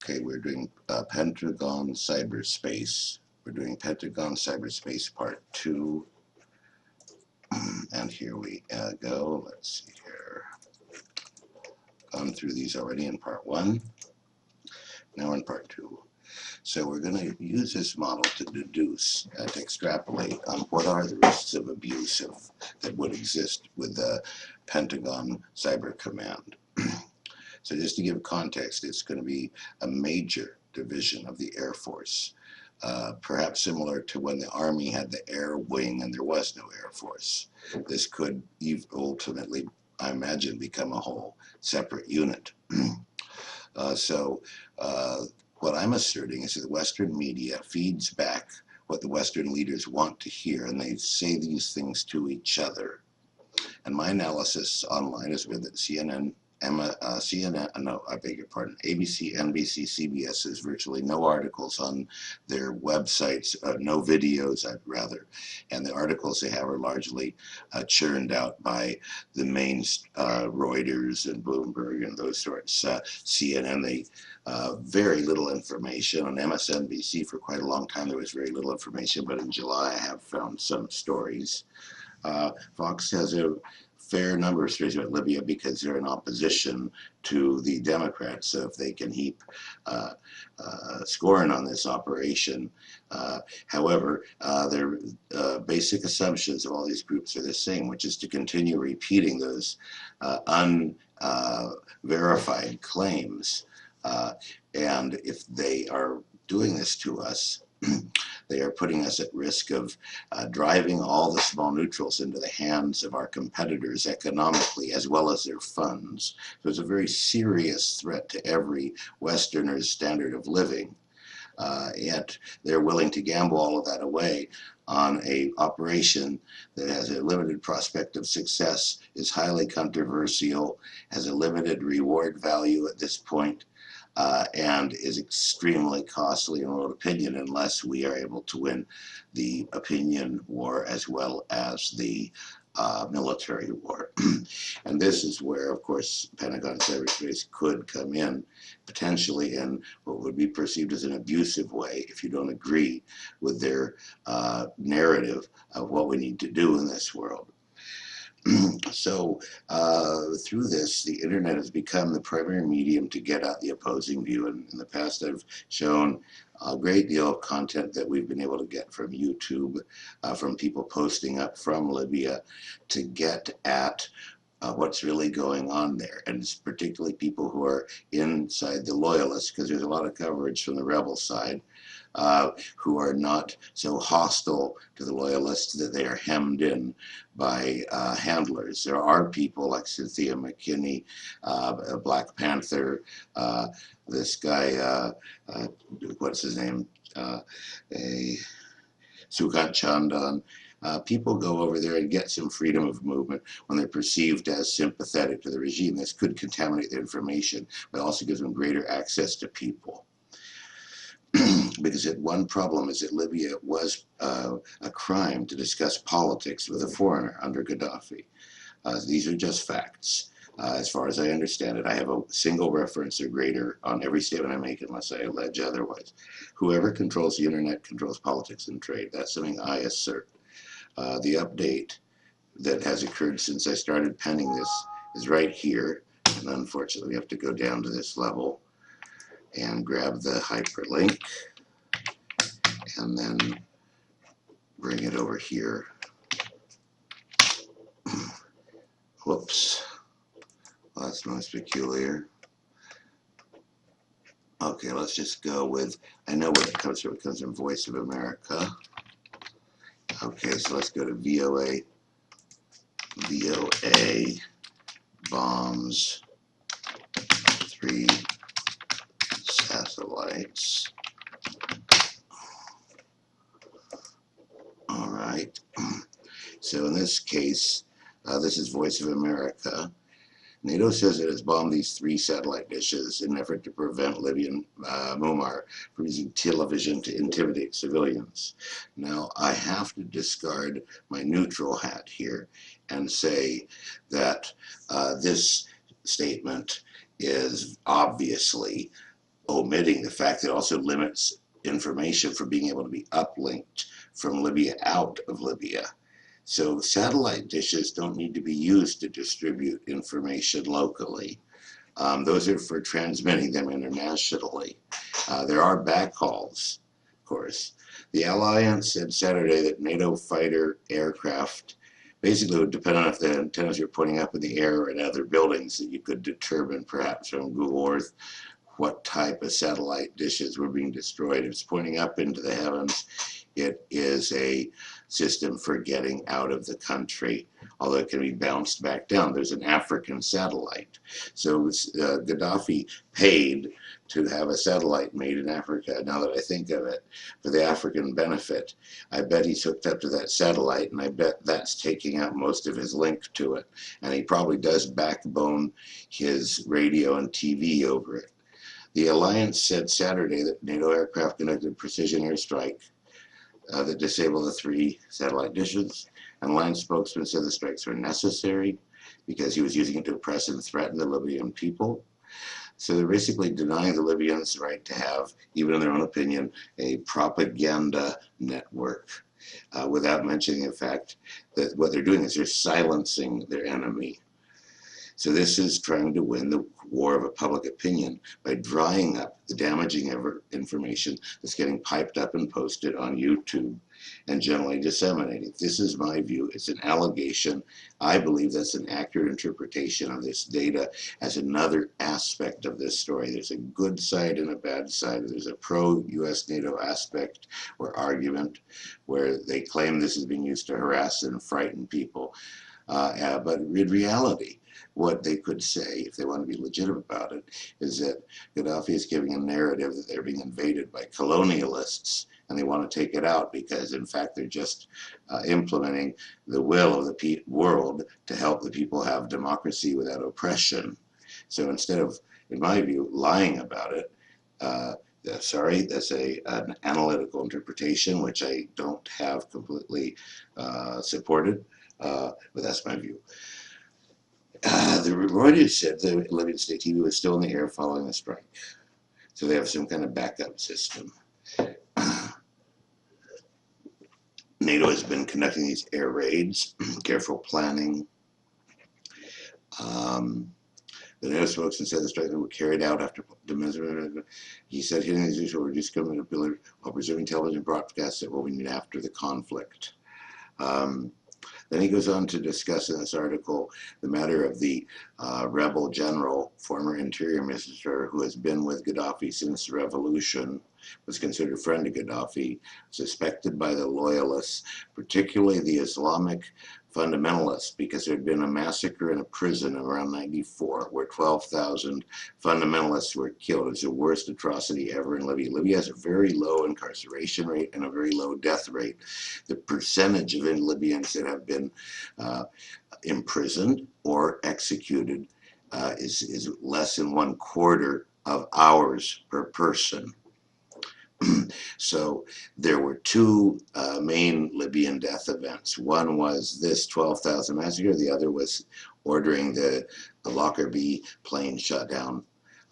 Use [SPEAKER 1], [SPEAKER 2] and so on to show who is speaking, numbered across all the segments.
[SPEAKER 1] Okay, we're doing Pentagon Cyberspace. We're doing Pentagon Cyberspace Part 2. And here we go. Let's see here. Gone through these already in Part 1. Now in Part 2. So we're going to use this model to deduce, to extrapolate on what are the risks of abuse that would exist with the Pentagon Cyber Command. So just to give context, it's going to be a major division of the Air Force, perhaps similar to when the Army had the Air Wing and there was no Air Force. This could ultimately, I imagine, become a whole separate unit. What I'm asserting is that the Western media feeds back what the Western leaders want to hear, and they say these things to each other. And my analysis online has been that ABC, NBC, CBS, there's virtually no articles on their websites, no videos, rather, and the articles they have are largely churned out by the main Reuters and Bloomberg and those sorts. CNN, very little information. On MSNBC for quite a long time there was very little information, but in July I have found some stories. Fox has a fair number of stories about Libya because they're in opposition to the Democrats. So if they can heap scorn on this operation, however, their basic assumptions of all these groups are the same, which is to continue repeating those unverified claims. And if they are doing this to us, they are putting us at risk of driving all the small neutrals into the hands of our competitors economically as well as their funds. So it's a very serious threat to every Westerner's standard of living. Yet they're willing to gamble all of that away on an operation that has a limited prospect of success, is highly controversial, has a limited reward value at this point, and is extremely costly in world opinion unless we are able to win the opinion war as well as the military war. And this is where, of course, Pentagon Cyberspace could come in, potentially in what would be perceived as an abusive way if you don't agree with their narrative of what we need to do in this world. So through this, the internet has become the primary medium to get at the opposing view. And in the past, I've shown a great deal of content that we've been able to get from YouTube, from people posting up from Libya to get at what's really going on there. And it's particularly people who are inside the loyalists, because there's a lot of coverage from the rebel side, who are not so hostile to the loyalists that they are hemmed in by handlers. There are people like Cynthia McKinney, Black Panther, this guy, what's his name, Sukant Chandan. People go over there and get some freedom of movement when they're perceived as sympathetic to the regime. This could contaminate their information, but also gives them greater access to people. Because one problem is that Libya was a crime to discuss politics with a foreigner under Gaddafi. These are just facts. As far as I understand it, I have a single reference or greater on every statement I make unless I allege otherwise. Whoever controls the internet controls politics and trade. That's something I assert. The update that has occurred since I started penning this is right here. And unfortunately, we have to go down to this level and grab the hyperlink and then bring it over here. Whoops. Well, that's most peculiar. Okay, let's just go with, I know where it comes from. It comes from Voice of America. Okay, so let's go to VOA bombs 3 satellites. All right. So in this case, this is Voice of America. NATO says it has bombed these 3 satellite dishes in an effort to prevent Libyan Muammar from using television to intimidate civilians. Now, I have to discard my neutral hat here and say that this statement is obviously omitting the fact that it also limits information from being able to be uplinked from Libya out of Libya. So satellite dishes don't need to be used to distribute information locally. Those are for transmitting them internationally. There are backhauls, of course. The alliance said Saturday that NATO fighter aircraft basically would depend on if the antennas you're pointing up in the air and other buildings, that you could determine perhaps from Google Earth what type of satellite dishes were being destroyed. If it's pointing up into the heavens, it is a system for getting out of the country, although it can be bounced back down. There's an African satellite. So Gaddafi paid to have a satellite made in Africa, now that I think of it, for the African benefit. I bet he's hooked up to that satellite, and I bet that's taking out most of his link to it. And he probably does backbone his radio and TV over it. The alliance said Saturday that NATO aircraft conducted a precision airstrike that disabled the 3 satellite dishes. An alliance spokesman said the strikes were necessary because he was using it to oppress and threaten the Libyan people. So they're basically denying the Libyans the right to have, even in their own opinion, a propaganda network, without mentioning the fact that what they're doing is they're silencing their enemy. So this is trying to win the war of a public opinion by drying up the damaging information that's getting piped up and posted on YouTube and generally disseminated. This is my view. It's an allegation. I believe that's an accurate interpretation of this data as another aspect of this story. There's a good side and a bad side. There's a pro-US NATO aspect or argument where they claim this is being used to harass and frighten people. But in reality, what they could say, if they want to be legitimate about it, is that Gaddafi is giving a narrative that they're being invaded by colonialists, and they want to take it out because, in fact, they're just implementing the will of the world to help the people have democracy without oppression. So instead of, in my view, lying about it, sorry, that's an analytical interpretation, which I don't have completely supported, but that's my view. The Reuters said the Libyan state TV was still in the air following the strike. So they have some kind of backup system. NATO has been conducting these air raids, careful planning. The NATO spokesman said the strikes were carried out after demonstration. He said hitting as usual reduced government ability while preserving television broadcasts that will be needed after the conflict. Then he goes on to discuss in this article the matter of the rebel general, former interior minister, who has been with Gaddafi since the revolution, was considered a friend of Gaddafi, suspected by the loyalists, particularly the Islamic fundamentalists, because there had been a massacre in a prison around '94 where 12,000 fundamentalists were killed. It was the worst atrocity ever in Libya. Libya has a very low incarceration rate and a very low death rate. The percentage of Libyans that have been imprisoned or executed is less than 1/4 of hours per person. So there were 2 main Libyan death events. One was this 12,000 massacre. The other was ordering the Lockerbie plane shut down.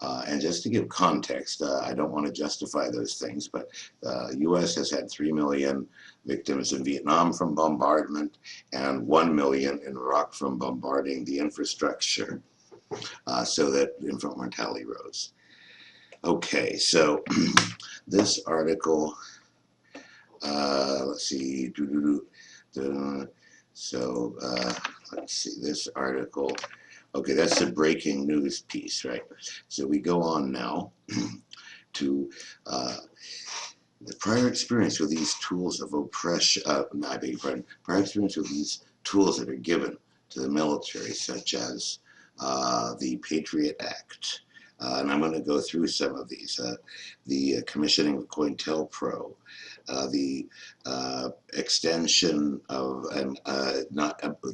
[SPEAKER 1] And just to give context, I don't want to justify those things, but the U.S. has had 3 million victims in Vietnam from bombardment and 1 million in Iraq from bombarding the infrastructure, so that infant mortality rose. Okay, so this article, let's see, so let's see, this article, okay, that's a breaking news piece, right? So we go on now to the prior experience with these tools of oppression, I beg your pardon, prior experience with these tools that are given to the military, such as the Patriot Act. And I'm going to go through some of these. The commissioning of COINTELPRO, the extension of,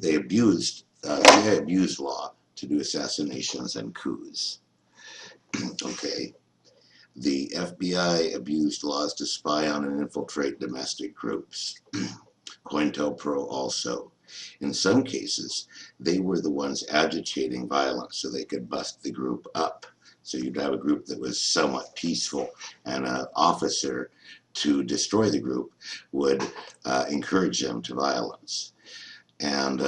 [SPEAKER 1] they abused law to do assassinations and coups. Okay. The FBI abused laws to spy on and infiltrate domestic groups. COINTELPRO also. In some cases, they were the ones agitating violence so they could bust the group up. So you'd have a group that was somewhat peaceful, and an officer to destroy the group would encourage them to violence. And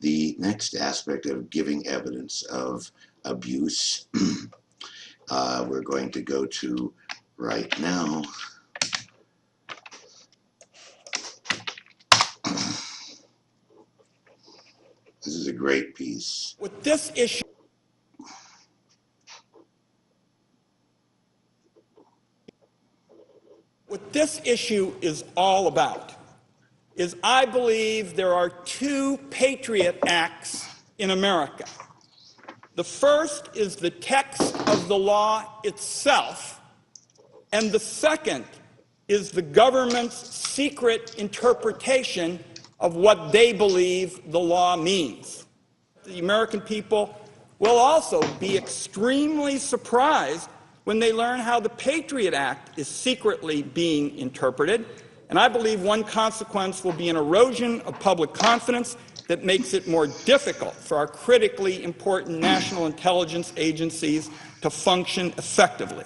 [SPEAKER 1] the next aspect of giving evidence of abuse, we're going to go to right now. This is a great piece.
[SPEAKER 2] With this issue, what this issue is all about is I believe there are two Patriot Acts in America. The first is the text of the law itself, and the second is the government's secret interpretation of what they believe the law means. The American people will also be extremely surprised when they learn how the Patriot Act is secretly being interpreted, and I believe one consequence will be an erosion of public confidence that makes it more difficult for our critically important national intelligence agencies to function effectively.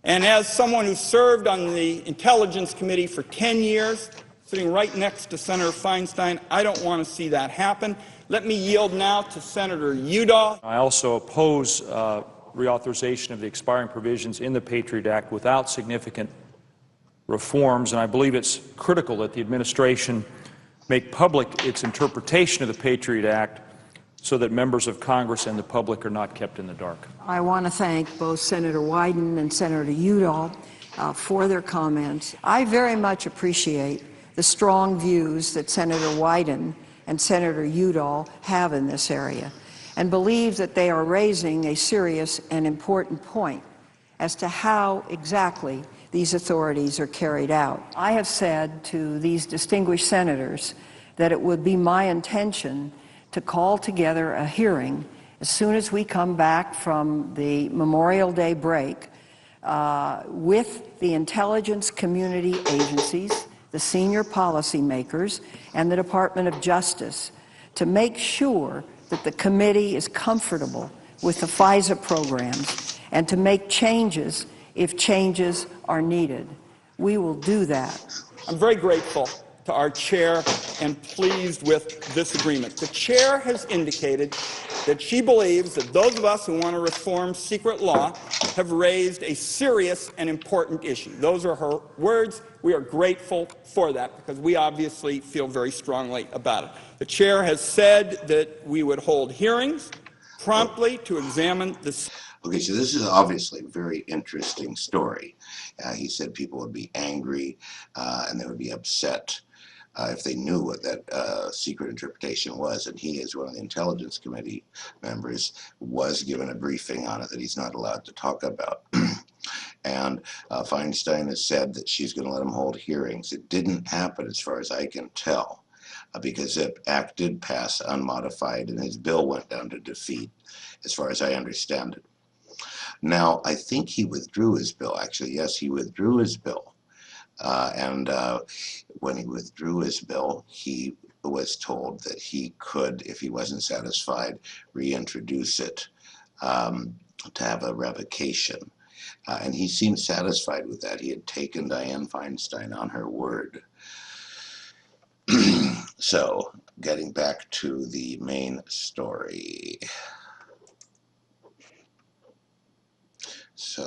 [SPEAKER 2] And as someone who served on the Intelligence Committee for 10 years, sitting right next to Senator Feinstein, I don't want to see that happen. Let me yield now to Senator Udall.
[SPEAKER 3] I also oppose reauthorization of the expiring provisions in the Patriot Act without significant reforms, and I believe it's critical that the administration make public its interpretation of the Patriot Act so that members of Congress and the public are not kept in the dark.
[SPEAKER 4] I want to thank both Senator Wyden and Senator Udall for their comments. I very much appreciate the strong views that Senator Wyden and Senator Udall have in this area, and believe that they are raising a serious and important point as to how exactly these authorities are carried out. I have said to these distinguished senators that it would be my intention to call together a hearing as soon as we come back from the Memorial Day break with the intelligence community agencies, the senior policymakers, and the Department of Justice to make sure that the committee is comfortable with the FISA programs and to make changes if changes are needed. We will do that.
[SPEAKER 2] I'm very grateful to our chair and pleased with this agreement. The chair has indicated that she believes that those of us who want to reform secret law have raised a serious and important issue. Those are her words. We are grateful for that because we obviously feel very strongly about it. The chair has said that we would hold hearings promptly to examine this.
[SPEAKER 1] Okay, so this is obviously a very interesting story. He said people would be angry and they would be upset if they knew what that secret interpretation was, and he, as one of the Intelligence Committee members, was given a briefing on it that he's not allowed to talk about. And Feinstein has said that she's going to let him hold hearings. It didn't happen as far as I can tell because the act did pass unmodified and his bill went down to defeat, as far as I understand it. Now, I think he withdrew his bill. Actually, yes, he withdrew his bill. And when he withdrew his bill, he was told that he could, if he wasn't satisfied, reintroduce it to have a revocation. And he seemed satisfied with that. He had taken Dianne Feinstein on her word. So, getting back to the main story. So